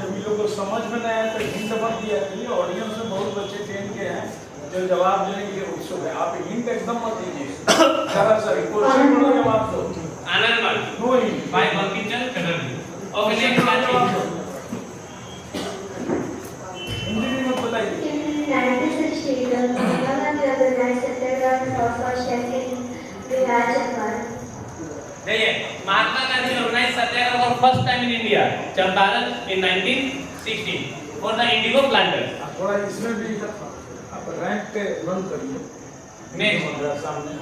Speaker 4: जब ये लोग को समझ में नहीं आया तो हिंट मत दिया करिए। ऑडियंस में बहुत बच्चे ट्रेन के हैं जो जवाब देने के लिए उत्सुक है। आप हिंट एकदम मत दीजिए। सर क्वेश्चन को जवाब दो।
Speaker 1: आनंद मान
Speaker 4: no hint.
Speaker 1: Bye Bankim Chandra Chatterjee. Okay, next
Speaker 4: जवाब दो। हिंदी में मत बताइए।
Speaker 6: in 1960, Mahatma Gandhi organized Satyagraha for sharing Bihar Champaran.
Speaker 1: देखिए, Mahatma Gandhi organise satyagraha for first time in India Champaran in 1916 for the indigo planters.
Speaker 4: थोड़ा इसमें भी आप रैंक पे रन करिए।
Speaker 1: नेक्स्ट
Speaker 4: मेरा सामने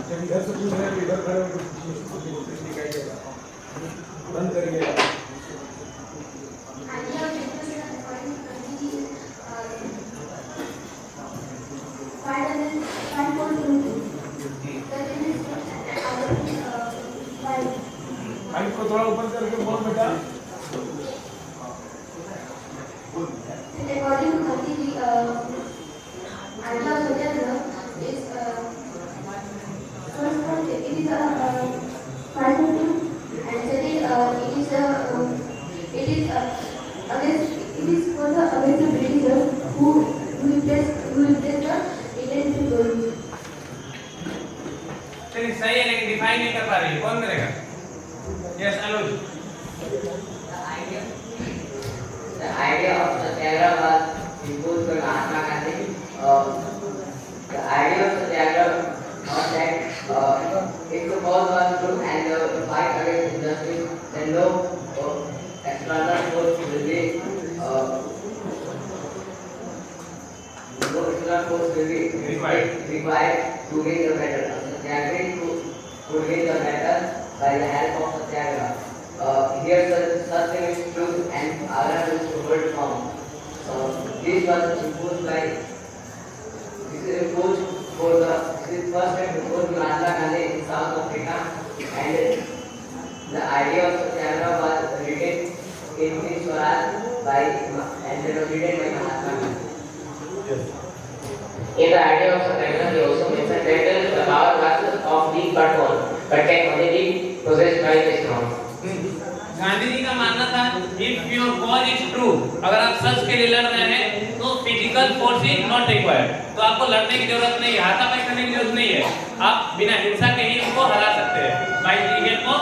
Speaker 4: जब इधर से पूछ रहे हैं इधर खड़े होकर कुछ दिखाई देगा। रन करिए। माइक को थोड़ा ऊपर करके बोल बेटा।
Speaker 6: According to Gandhi, idea of Satyagraha is first point it is a pragmatic, and second it is for the against the Britishers who replaced the Indian people.
Speaker 1: चलिए, सही है, लेकिन डिफाइन नहीं कर पा रही है। कौन करेगा? Yes, Anuj.
Speaker 2: The idea of Satyagraha was imposed by Mahatma Gandhi. The idea of Satyagraha was that if the cause was true and the fight against injustice, then no external force will be required to win the battle. Satyagraha to win the battle by the help of Satyagraha. Here such thing is true and Agra is to hold firm. This was imposed by this is first time imposed by Mahatma Gandhi in South Africa, and the idea of Satyagraha was written in Swaraj by and it was written by Mahatma Gandhi. In the idea of Satyagraha, he also mentioned that the power was of the but can only be possessed by the strong.
Speaker 1: Gandhi ji का मानना था if your cause is true, अगर आप सच के लिए लड़ रहे हैं तो physical force is not required, तो आपको लड़ने की जरूरत नहीं है, हाथापाई करने की जरूरत नहीं है, आप बिना हिंसा के ही उनको हरा सकते हैं by the help of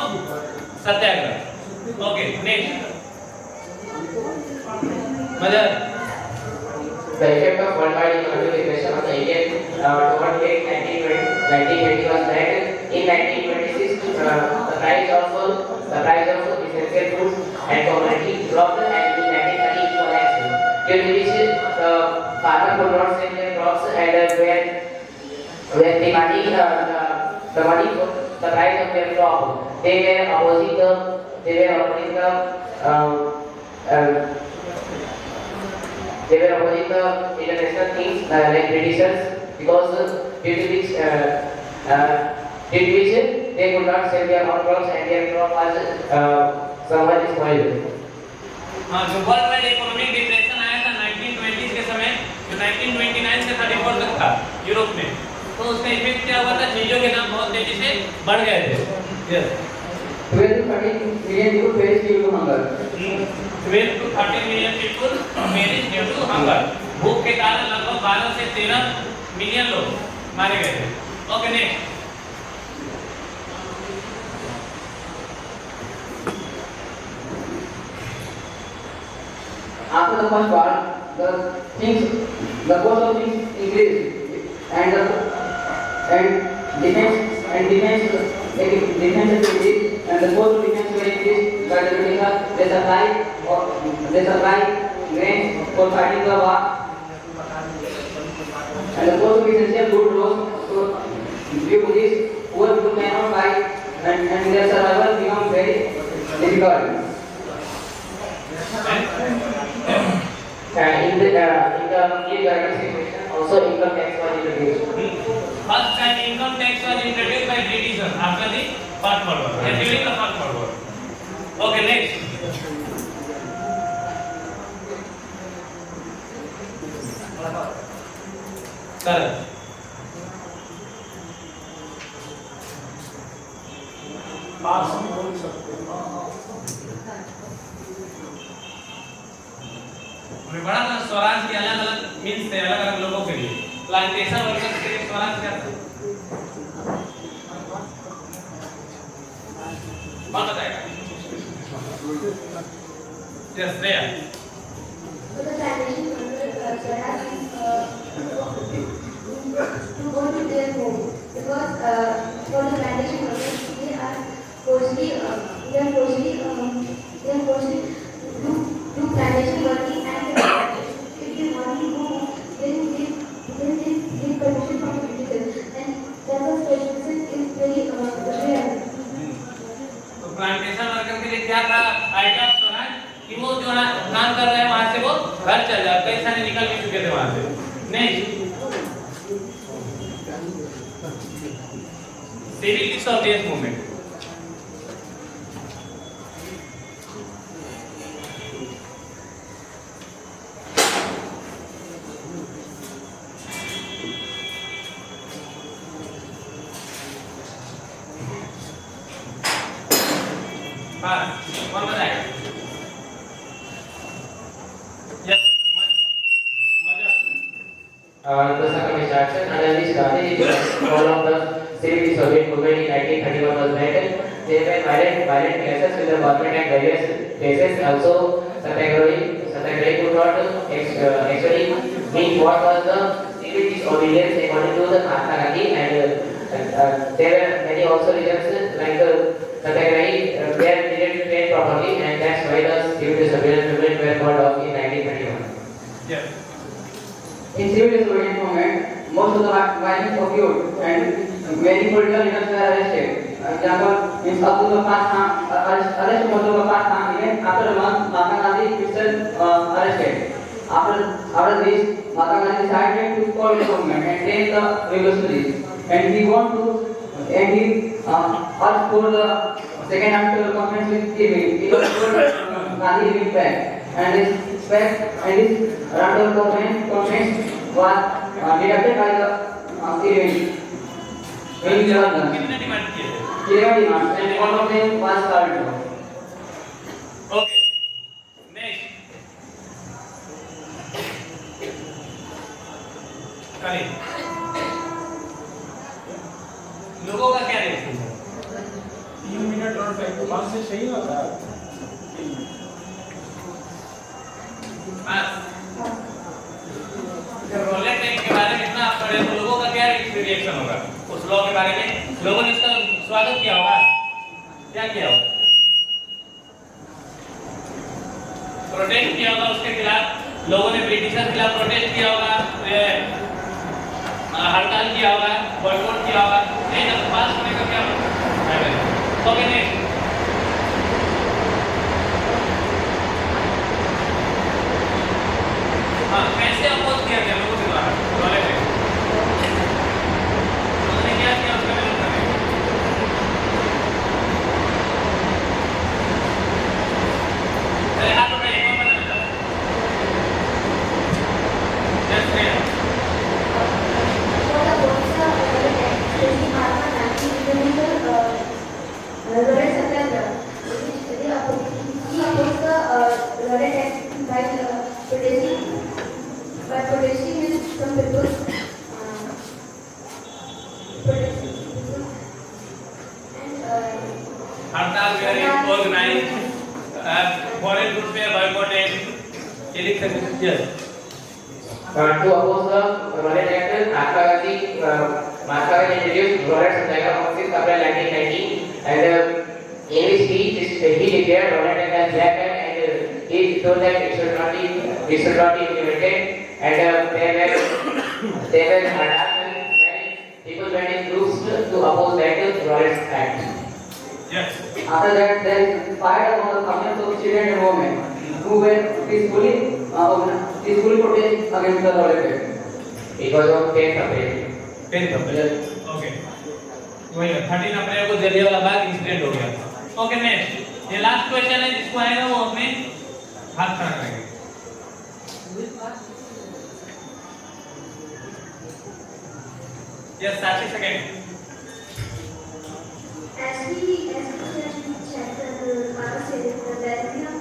Speaker 1: Satyagraha. Okay, next mother.
Speaker 2: The effect of worldwide economic depression on the Indian toward late 1920 was that in 1926 the price of essential foods and commodities dropped, and in 1930 it collapsed. Due to which the farmer could not sell their crops, and when the money for the price of their crop, they were opposing the international things like Britishers because due to which they could not sell their own crops and their crop was somewhat spoiled.
Speaker 1: हाँ, जो world wide economic depression आया था 1920 के समय, जो 1929 से 34 तक था यूरोप में, तो उसका इफेक्ट क्या हुआ था? चीजों के दाम बहुत तेजी से बढ़ गए थे। Yes,
Speaker 3: 12 to 13 million people perish due to hunger.
Speaker 1: 12 to 13 million people perished due to hunger. भूख के कारण लगभग 12 से 13 मिलियन लोग मारे गए थे। Okay, next.
Speaker 3: After the first war, the cost of things increased, and defense activities and the cost of defense were increased by the British. They supply grains for fighting the war, and the cost of essential food rose. So due to this, poor people cannot buy, and their survival become very difficult.
Speaker 2: In the economic situation, also income tax was introduced.
Speaker 1: First time income tax was introduced by Britishers after the First World War, during the First World War. Okay, next. Sir.
Speaker 4: पास हम बोल सकते हैं।
Speaker 1: हमें बड़ा ना स्वराज के अलग अलग मीन्स थे अलग अलग लोगों के लिए। प्लांटेशन वर्कर्स के लिए स्वराज क्या था? कौन बताएगा? Yes, there.
Speaker 6: So the plantation workers Swaraj to go to their home because for the plantation workers they are forcibly do plantation working, and if they want to go home, then they get permission from the Britishers, and that was permission is very rare.
Speaker 1: तो plantation worker के लिए क्या था idea of Swaraj कि वो जो ना काम कर रहे हैं वहां से वो घर चल जाए। कई सारे निकल भी चुके थे वहां से। Next, civil disobedience movement. कौन बताएगा? Yes,
Speaker 2: The second instruction under this Gandhi all of the civil disobedience movement in 1931 was met. There were violent clashes with the government at various places. Also, Satyagrahi could not actually mean what was the civil disobedience according to the Mahatma Gandhi, and there were many also reasons like Satyagrahi they didn't train properly, and that's why the civil disobedience movement were called off in 1931.
Speaker 1: Yes,
Speaker 3: In civil disobedience movement, most of the violence occurred and many political leaders were arrested. Example, means Abdul Ghaffar Khan, arrest of Abdul Ghaffar Khan event. After a month, Mahatma Gandhi himself arrested. After this, Mahatma Gandhi decided to call the movement and take the revolutionaries. And he asked for the second actual conference with Irving. It was called Gandhi Irving Pact. And this round of conference was deducted by the Irving. In London.
Speaker 1: कितने demand किए थे?
Speaker 3: 11 demands, and one of them was carried out.
Speaker 1: Okay, next. करें। लोगों का क्या reaction है?
Speaker 4: 3 minute और 5 से सही होता है।
Speaker 1: जब रोलेट एक्ट के बारे में इतना आप पढ़े तो लोगों का क्या रिएक्शन होगा उस लॉ के बारे में? लोगों ने इसका स्वागत किया होगा, क्या किया होगा? प्रोटेस्ट किया होगा उसके खिलाफ। लोगों ने ब्रिटिशर के खिलाफ प्रोटेस्ट किया होगा, हड़ताल किया होगा, बॉयकॉट किया होगा। नहीं ना, पास होने का क्या मतलब? Okay, next. हाँ, कैसे अपोज किया गया लोगों के द्वारा रोलेट एक्ट? ये लिख सकते हैं yes
Speaker 2: To oppose the Rowlatt Act, Mahatma Gandhi introduced Rowlatt Samjaiga on 6th April 1990, and in his speech he declared Rowlatt Act as black act, and he told that it should not be implemented, and there were many people went in groups to oppose that Rowlatt Act.
Speaker 1: Yes
Speaker 3: After that, there is fight among the thousands of children and women who were peacefully protest against the Rowlatt Act.
Speaker 2: It was on 10th April.
Speaker 1: 10th April okay वही 13 अप्रैल को Jallianwala Bagh incident हो गया okay next ये last question है जिसको आएगा वो अपने हाथ खड़ा करेंगे yes 30 second
Speaker 6: As we check the Belgium,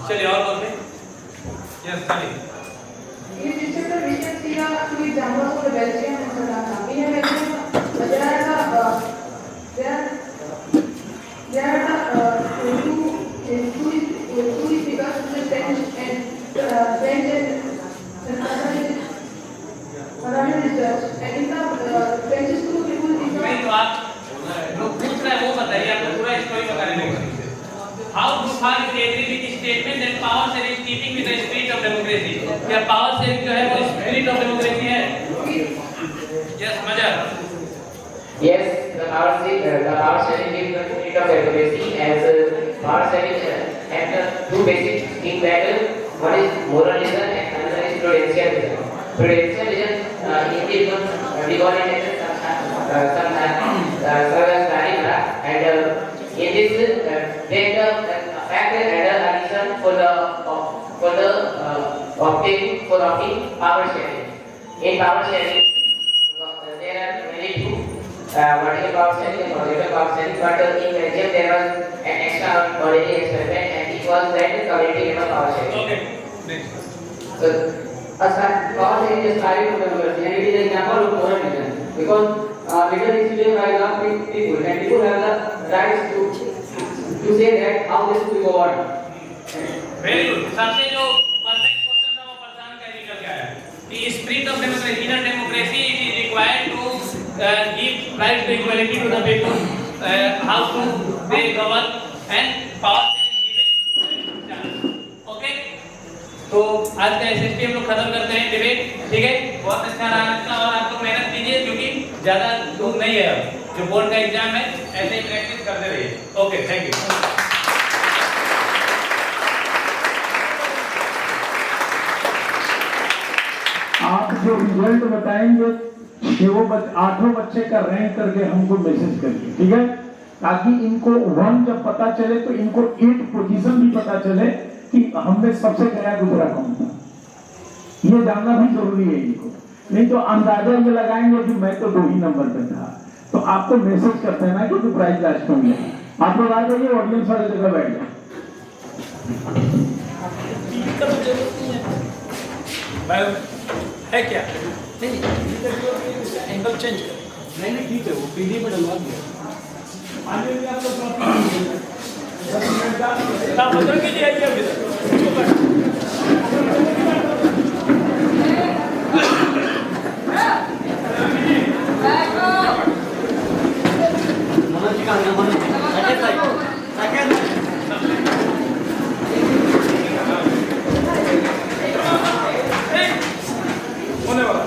Speaker 1: चलिए और बोलते यस चलिए
Speaker 5: In this chapter, we can see two examples of the Belgium and South Africa. In Belgium, there are two speakers, French and Russian is Dutch. And in the French school, people
Speaker 1: नहीं तो आप जो पूछ रहे हैं वो बताइए आपको पूरा स्टोरी बता रहे हैं How do far you agree with the statement that power sharing is keeping with the spirit of democracy? क्या power sharing जो है वो spirit of democracy है? Yes, Majar.
Speaker 2: Yes, the power sharing is the spirit of democracy, as power sharing have two basic things, that one is moralism and another is prudentialism. Prudentialism individuals devolve some and in this they have a fact and a reason for opting power sharing. In power sharing, there are many two vertical power sharing and horizontal power sharing, but in Belgium there was an extraordinary experiment, and it was that community level power sharing.
Speaker 1: Okay. Next.
Speaker 2: So,
Speaker 3: Power sharing is carried to democracy, and it is an example of pluralism, because leader is still by the people, and people have the rights to say that how this will go on.
Speaker 1: Very good. सबसे जो perfect question था वो प्रधान का निकल के आया कि spirit of democracy, in a democracy it is required to give right to equality to the people, how to they govern and power is given. Okay. तो आज का SST हम लोग खत्म करते हैं डिबेट ठीक है बहुत अच्छा रहा आज का और आप लोग मेहनत कीजिए क्योंकि ज़्यादा दूर नहीं है अब जो बोर्ड का एग्जाम है ऐसे ही प्रैक्टिस करते रहिए ओके थैंक यू
Speaker 8: आप जो रिजल्ट बताएंगे कि वो 8 बच्चे का रैंक करके हमको मैसेज करिए ठीक है ताकि इनको 1 जब पता चले तो इनको 8 पोजीशन भी पता चले कि हमने सबसे गया दूसरा कौन था ये जानना भी जरूरी है इनको नहीं तो अंदाजा ये लगाएंगे कि मैं तो 2 ही नंबर पे था तो आपको मैसेज करते हैं ना कि प्राइज लास्ट में मिलेगा आप लोग आ जाइए ऑडियंस वाले जगह बैठ जाए
Speaker 4: है क्या नहीं एंगल चेंज नहीं ठीक है वो पीडी में डलवा दिया आगे भी आप लोग 10 मिनट का आप बदल के लिए आइए अभी
Speaker 9: होने वाला